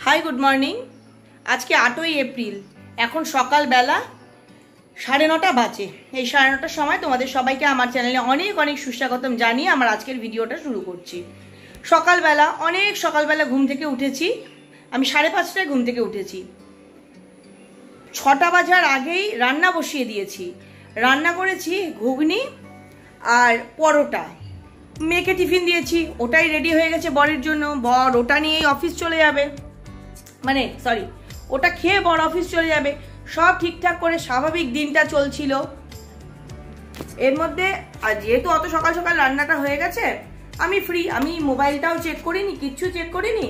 Hi good morning. আজকে 8ই April, এখন সকালবেলা 9:30 বাজে। এই 9:30টার সময় তোমাদের সবাইকে আমার চ্যানেলে অনেক অনেক সুস্বাগতম জানিয়ে আমার আজকের ভিডিওটা শুরু করছি। সকালবেলা ঘুম থেকে উঠেছি, আমি 5:30টায় ঘুম থেকে উঠেছি। 6টা বাজার আগেই রান্না বসিয়ে দিয়েছি। রান্না করেছি ঘুগনি আর পরোটা। মেয়েকে টিফিন দিয়েছি, ওটাই রেডি হয়ে গেছে বরের জন্য। বর ওটা নিয়েই অফিস চলে যাবে, ওটা খেয়ে বর অফিস চলে যাবে। সব ঠিকঠাক করে স্বাভাবিক দিনটা চলছিল। এর মধ্যে আর যেহেতু অত সকাল সকাল রান্নাটা হয়ে গেছে, আমি ফ্রি। আমি মোবাইলটাও চেক করিনি, কিচ্ছু চেক করিনি।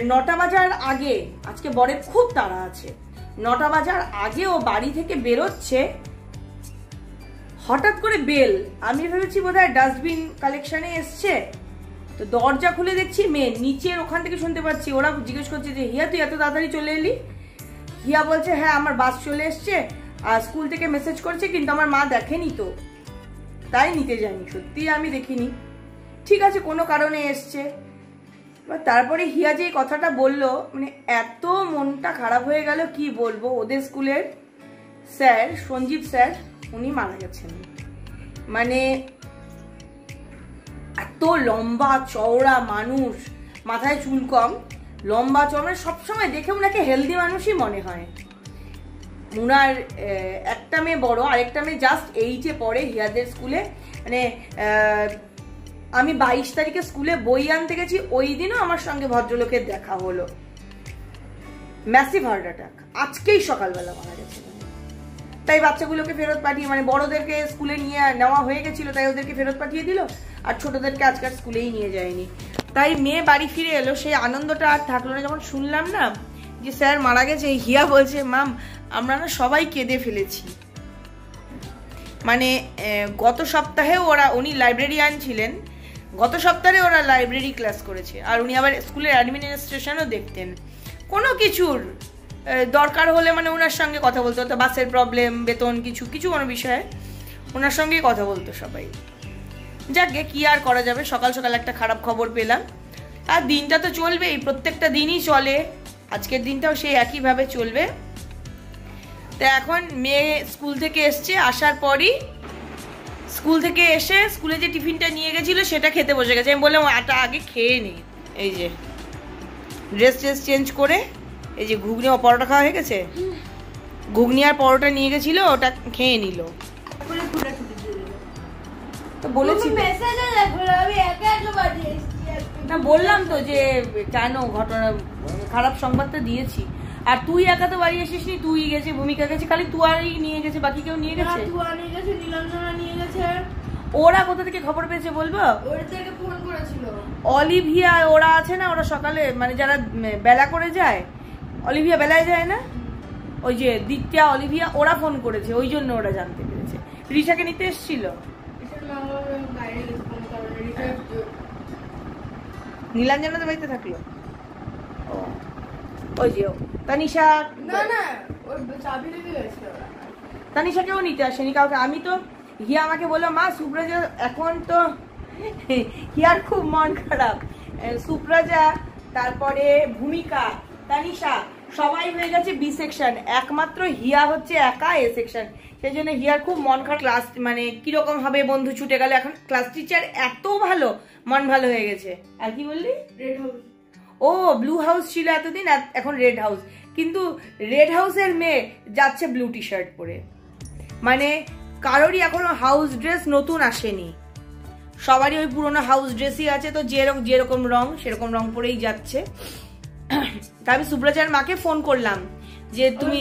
9টা বাজার আগে, আজকে বরের খুব তাড়া আছে, 9টা বাজার আগে ও বাড়ি থেকে বেরোচ্ছে। হঠাৎ করে বেল, আমি ভেবেছি বোধহয় ডাস্টবিন কালেকশনে এসছে। তো দরজা খুলে দেখছি মেয়ে নিচের ওখান থেকে শুনতে পাচ্ছি। ওরা জিজ্ঞেস করছে যে হিয়া তুই এত তাড়াতাড়ি চলে এলি? হিয়া বলছে হ্যাঁ আমার বাস চলে এসছে, আর স্কুল থেকে মেসেজ করছে, কিন্তু আমার মা দেখেনি তো, তাই নিতে যায়নি। সত্যি আমি দেখিনি। ঠিক আছে, কোনো কারণে এসছে। তারপরে হিয়া যে কথাটা বললো, মানে এত মনটা খারাপ হয়ে গেল, কি বলবো। ওদের স্কুলের স্যার, সঞ্জীব স্যার, উনি মারা গেছেন। মানে এত লম্বা চওড়া মানুষ, মাথায় চুল কম, লম্বা চওড়া, সবসময় দেখে ওনাকে হেলদি মানুষই মনে হয়। উনার একটা মেয়ে বড়, আরেকটা মেয়ে জাস্ট 8-এ পড়ে হিয়াদের স্কুলে। মানে আমি 22 তারিখে স্কুলে বই আনতে গেছি, ওই দিনও আমার সঙ্গে ভদ্রলোকের দেখা হলো। ম্যাসিভ হার্ট অ্যাটাক, আজকেই সকালবেলা মারা গেছে। তাই বাচ্চাগুলোকে ফেরত পাঠিয়ে, মানে বড়দেরকে স্কুলে নিয়ে নেওয়া হয়ে গেছিল, তাই ওদেরকে ফেরত পাঠিয়ে দিল, আর ছোটদেরকে আজকাল স্কুলেই নিয়ে যায়নি। তাই মেয়ে বাড়ি ফিরে এলো, সেই আনন্দটা আর থাকলো না। যখন শুনলাম না যে স্যার মারা গেছে, হিয়া বলছে মাম আমরা না সবাই কেঁদে ফেলেছি। মানে গত সপ্তাহে উনি লাইব্রেরিয়ান ছিলেন, গত সপ্তাহে ওরা লাইব্রেরি ক্লাস করেছে, আর উনি আবার স্কুলের অ্যাডমিনিস্ট্রেশনও দেখতেন। কোনো কিছুর দরকার হলে মানে ওনার সঙ্গে কথা বলতো, তো বাসের প্রবলেম, বেতন, কিছু কোনো বিষয়ে ওনার সঙ্গেই কথা বলতো সবাই। যাকে কি আর করা যাবে, সকাল সকাল একটা খারাপ খবর পেলাম। আর দিনটা তো চলবেই, প্রত্যেকটা দিনই চলে, আজকের দিনটাও সেই একইভাবে চলবে। তো এখন মেয়ে স্কুল থেকে এসছে, আসার পরই স্কুল থেকে এসে স্কুলে যে টিফিনটা নিয়ে গেছিলো সেটা খেতে বসে গেছে। আমি বললাম আটা আগে খেয়ে নি। এই যে ড্রেস চেঞ্জ করে, এই যে ঘুগনি ও পরোটা খাওয়া হয়ে গেছে, ঘুগনি আর পরোটা নিয়ে গেছিল, ওটা খেয়ে নিল। তো বলেছি না, বললাম তো যে কেন ঘটনা, খারাপ সংবাদটা দিয়েছি। আর তুই একা তো বাড়ি আসিস নি, তুই গেছে, ভূমিকা গেছে, খালি তুই নিয়ে গেছে, বাকি কেউ নিয়ে গেছে? ওরা কোথা থেকে খবর পেয়েছে বলবো? অলিভিয়া ওরা আছে না, ওরা সকালে মানে যারা বেলা করে যায়, অলিভিয়া বেলায় যায় না, ওই যে দিত্যা, অলিভিয়া, ওরা ফোন করেছে, ওই জন্য ওরা জানতে পেরেছে। রিশাকে নিতে এসেছিল, নীলাঞ্জনা বাড়িতে থাকলো। ওই যে তানিশা, তানিশাকেও নিতে আসেনি কাউকে। আমি তো, হিয়া আমাকে বললো মা সুপ্রজা, এখন তো হিয়ার খুব মন খারাপ, সুপ্রজা, তারপরে ভূমিকা, তানিশা সবাই হয়ে গেছে বি সেকশন, একমাত্র হিয়া হচ্ছে একা এ সেকশন। সেই জন্য হিয়ার খুব মন খারাপ। ক্লাস মানে কিরকম হবে, বন্ধু ছুটে গেল। এখন ক্লাস টিচার এত ভালো, মন ভালো হয়ে গেছে। আর কি বললি? Red house. ও ব্লু হাউস ছিল এতদিন, এখন রেড হাউস। কিন্তু রেড হাউসের মেয়ে যাচ্ছে ব্লু টি শার্ট পরে। মানে কারোরই এখনো হাউস ড্রেস নতুন আসেনি, সবারই ওই পুরোনো হাউস ড্রেসই আছে। তো যেরকম রং সেরকম রং পরেই যাচ্ছে। তা আমি সুব্রজার মাকে ফোন করলাম যে তুমি,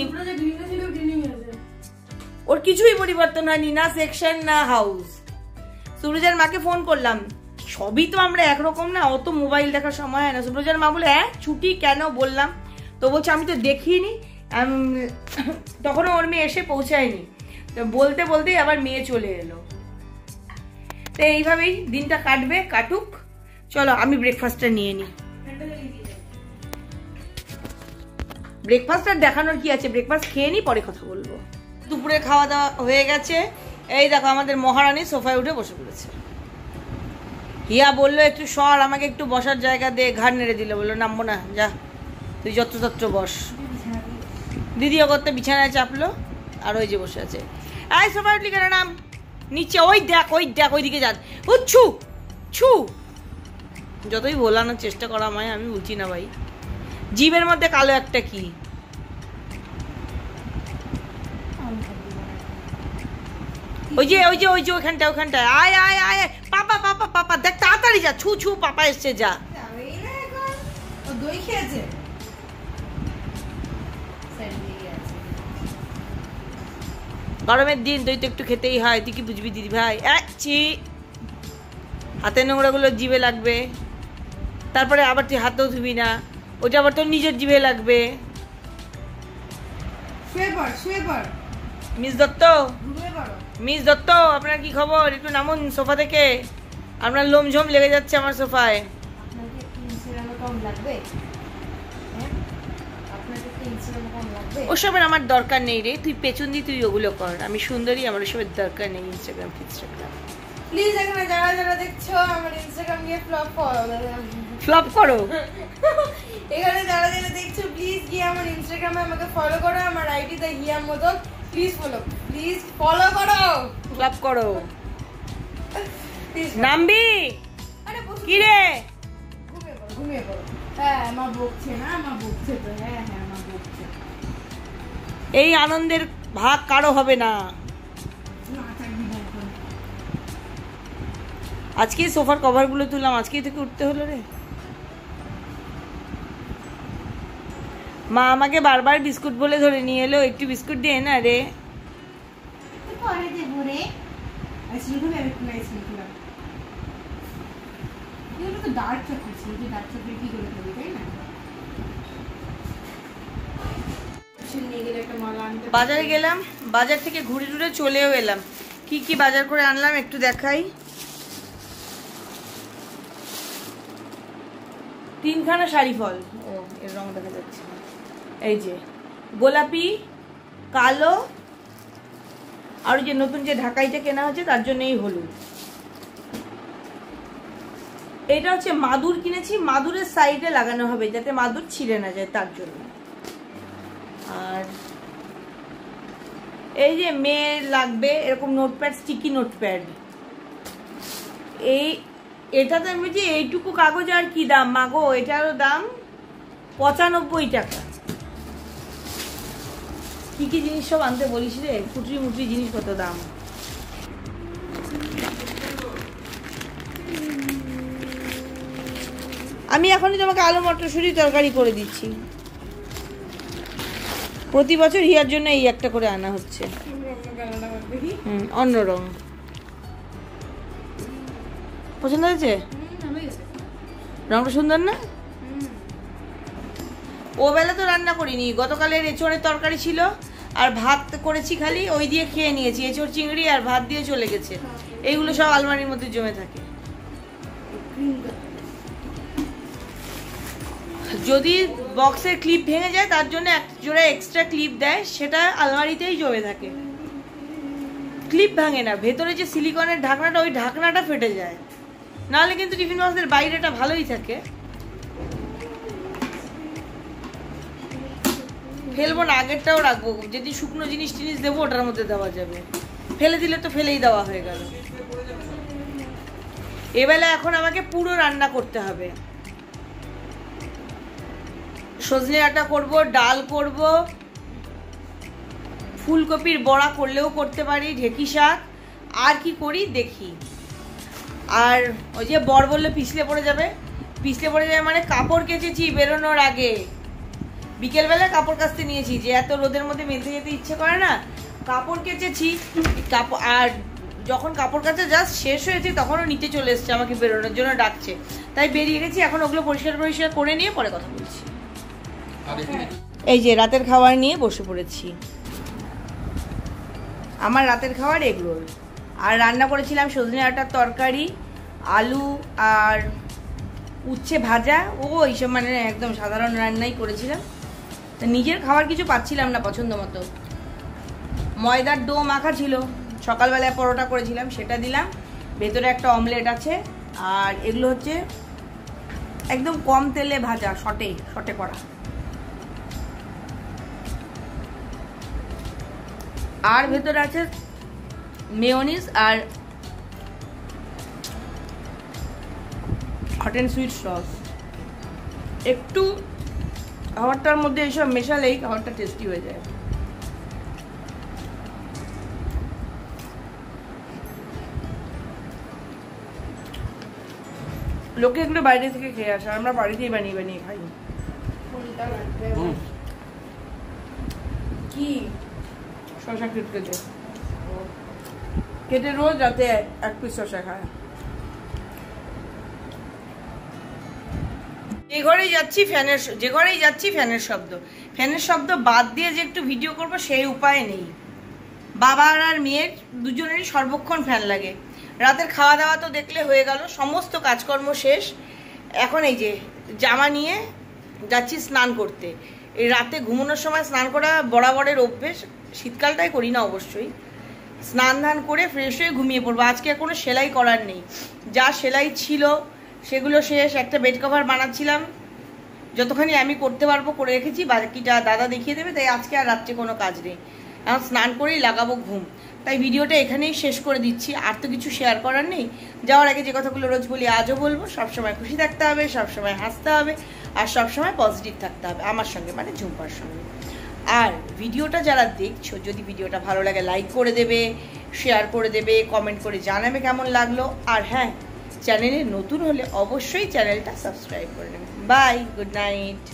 ওর কিছুই পরিবর্তন হয়নি, না সেকশন না হাউস। সুব্রজার মাকে ফোন করলাম, সবই তো আমরা একরকম না, অত মোবাইল দেখার সময় হয় না। সুব্রজার মা বলে হ্যাঁ ছুটি কেন, বললাম তো, বলছে আমি তো দেখিনি, তখনও ওর মেয়ে এসে পৌঁছায়নি। তো বলতে বলতেই আবার মেয়ে চলে এলো। তো এইভাবেই দিনটা কাটুক। চলো আমি ব্রেকফাস্টটা নিয়ে নিই। ব্রেকফাস্ট আর দেখানোর কি আছে, ব্রেকফাস্ট খেয়ে নি, পরে কথা বলবো। দুপুরে খাওয়া দাওয়া হয়ে গেছে। এই দেখো আমাদের মহারানী সোফায় উঠে বসে পড়েছে। হিয়া বললো একটু সর, আমাকে একটু বসার জায়গা দে, ঘাড় নেড়ে দিল, বললো নামবো না, যা তুই যত্রতত্র বস। দিদিও করতে বিছানায় চাপলো আর ওই যে বসে আছে। এই সোফা উঠলি কেন, নাম নিচে। ওই দেখ ওইদিকে যান। ছু ছু, যতই ভোলানোর চেষ্টা করা আমায়, আমি বলছি না ভাই। জীবের মধ্যে কালো একটা কি, ওই যে ওখানটায়। আয় আয় আয়, পাপা পাপা পাপা, দেখ তাড়াতাড়ি যা। ছু ছু, পাপা এসছে, যা। দই খেয়েছে। গরমের দিন দই তো একটু খেতেই হয়, তুই কি বুঝবি দিদি ভাই। হাতের নোংরাগুলো জিভে লাগবে, তারপরে আবার তুই হাতও ধুবি না, ওটা আবার তোর নিজের জিভে লাগবে। মিস দত্ত, মিস দত্ত, আপনার কি খবর? একটু নামুন সোফা থেকে, আপনার লোমঝোম লেগে যাচ্ছে আমার সোফায়। ওসবের আমার দরকার নেই রে, তুই পেছন দিয়ে তুই ওগুলো কর, আমি সুন্দরী, আমার ওসবের দরকার নেই। ইনস্টাগ্রাম প্লিজ এখানে যারা দেখছো আমার ইনস্টাগ্রাম গিয়ে ফ্লপ করো। এখানে যারা দেখছো প্লিজ গিয়ে আমার ইনস্টাগ্রামে আমাকে ফলো করো, আমার আইডি দা হিয়ার মতন। প্লিজ ফলো করো, ফ্লপ করো। নামবি কি রে? ঘুমিয়ে পড়ো। হ্যাঁ আমার বকছে না, আমার বকছে তো। হ্যাঁ আমার বকছে। এই আনন্দের ভাগ কারো হবে না। আজকে সোফার কভার গুলো তুললাম, আজকেই থেকে উঠতে হলো রে। মা আমাকে বারবার বিস্কুট বলে ধরে নিয়ে এলো, একটু বিস্কুট দিয়ে না রে। বাজারে গেলাম, বাজার থেকে ঘুরে ঘুরে চলেও এলাম। কি কি বাজার করে আনলাম একটু দেখাই। 3খানা শাড়ি ফল, ও এর রং দেখা যাচ্ছে, এই যে গোলাপি, কালো, আর যে নতুন যে ঢাকাইটা কেনা হচ্ছে তার জন্য এই হলুদ। এটা হচ্ছে মাদুর কিনেছি, মাদুরের সাইডে লাগানো হবে যাতে মাদুর ছিঁড়ে না যায় তার জন্য। আর এই যে মেয়ের লাগবে এরকম নোটপ্যাড, স্টিকি নোটপ্যাড। এটাতে আমি বলছি এইটুকু কাগজ আর কি দাম মাগো, এটারও দাম 95 টাকা। কি কি জিনিস সব আনতে বলিস রে, ফুটরি মুটরি জিনিস কত দাম। আমি এখনই তোমাকে আলু মটরশুঁটি তরকারি করে দিচ্ছি। প্রতি বছর হিয়ার জন্য এই একটা করে আনা হচ্ছে। অন্য রং পছন্দ হয়েছে? রংটা সুন্দর না? ও বেলা তো রান্না করিনি, গতকালের এঁচোড়ের তরকারি ছিল আর ভাত করেছি, খালি ওই দিয়ে খেয়ে নিয়েছি। এঁচোড় চিংড়ি আর ভাত দিয়ে চলে গেছে। এইগুলো সব আলমারির মধ্যে জমে থাকে। যদি বক্সের ক্লিপ ভেঙে যায় তার জন্য এক জোড়া এক্সট্রা ক্লিপ দেয়, সেটা আলমারিতেই জমে থাকে। ক্লিপ ভাঙে না, ভেতরে যে সিলিকনের ঢাকনাটা, ওই ঢাকনাটা ফেটে যায়। নাহলে কিন্তু টিফিন বক্সের বাইরেটা ভালোই থাকে। ফেলবো না, আগেরটাও রাখবো। যদি শুকনো জিনিস টিনিস দেবো ওটার মধ্যে দেওয়া যাবে, ফেলে দিলে তো ফেলেই দেওয়া হয়ে গেল। এবেলা এখন আমাকে পুরো রান্না করতে হবে। সজনে ডাঁটা করব, ডাল করব, ফুলকপির বড়া করলেও করতে পারি, ঢেঁকি শাক, আর কি করি দেখি। আর ওই যে বর বললে পিছলে পড়ে যাবে, পিছলে পড়ে যাবে মানে কাপড় কেচেছি বেরোনোর আগে। বিকেলবেলা কাপড় কাচতে নিয়েছি, যে এত রোদের মধ্যে মেলতে যেতে ইচ্ছে করে না, কাপড় কেচেছি। কাপড় আর যখন কাপড় কাচা জাস্ট শেষ হয়েছে তখনও নিচে চলে এসছে, আমাকে বেরোনোর জন্য ডাকছে, তাই বেরিয়ে গেছি। এখন ওগুলো পরিষ্কার করে নিয়ে পরে কথা বলছি। এই যে রাতের খাবার নিয়ে বসে পড়েছি। আমার রাতের খাবার এগরোল, আর রান্না করেছিলাম সজনে ডাঁটার তরকারি, আলু আর উচ্ছে ভাজা। এইসব মানে একদম সাধারণ রান্নাই করেছিলাম। তা নিজের খাবার কিছু পাচ্ছিলাম না পছন্দ মতো। ময়দার ডো মাখা ছিল, সকালবেলায় পরোটা করেছিলাম, সেটা দিলাম। ভেতরে একটা অমলেট আছে, আর এগুলো হচ্ছে একদম কম তেলে ভাজা, শটে করা। আর ভেতরে আছে মেয়োনিজ আর হট অ্যান্ড সুইট সস। একটু খাবারটার মধ্যে এইসব মেশালেই খাবারটা টেস্টি হয়ে যায়। লোকে এগুলো বাইরে থেকে খেয়ে আসে, আমরা বাড়িতেই বানিয়ে বানিয়ে খাই। কি শশা কেটে রোজ যাতে 1 পিস শশা খায়। যে ঘরেই যাচ্ছি ফ্যানের শব্দ বাদ দিয়ে যে একটু ভিডিও করব সেই উপায় নেই। বাবার আর মেয়ের দুজনেরই সর্বক্ষণ ফ্যান লাগে। রাতের খাওয়া দাওয়া তো দেখলে হয়ে গেল, সমস্ত কাজকর্ম শেষ। এখন এই যে জামা নিয়ে যাচ্ছি স্নান করতে। এই রাতে ঘুমানোর সময় স্নান করা বরাবরের অভ্যেস, শীতকালটাই করি না অবশ্যই। স্নান ধান করে ফ্রেশ হয়ে ঘুমিয়ে পড়বো। আজকে কোনো সেলাই করার নেই, যা সেলাই ছিল সেগুলো শেষ। একটা বেড কভার বানাচ্ছিলাম, যতখানি আমি করতে পারবো করে রেখেছি, বাকিটা দাদা দেখিয়ে দেবে। তাই আজকে আর রাত্রে কোনো কাজ নেই, এখন স্নান করেই লাগাবো ঘুম। তাই ভিডিওটা এখানেই শেষ করে দিচ্ছি, আর তো কিছু শেয়ার করার নেই। যাওয়ার আগে যে কথাগুলো রোজ বলি আজও বলবো, সবসময় খুশি থাকতে হবে, সবসময় হাসতে হবে, আর সবসময় পজিটিভ থাকতে হবে আমার সঙ্গে, মানে ঝুম্পার সঙ্গে। আর ভিডিওটা যারা দেখছো, যদি ভিডিওটা ভালো লাগে লাইক করে দেবে, শেয়ার করে দেবে, কমেন্ট করে জানাবে কেমন লাগলো। আর হ্যাঁ, চ্যানেলে নতুন হলে অবশ্যই চ্যানেলটা সাবস্ক্রাইব করে নেবে। Bye, good night.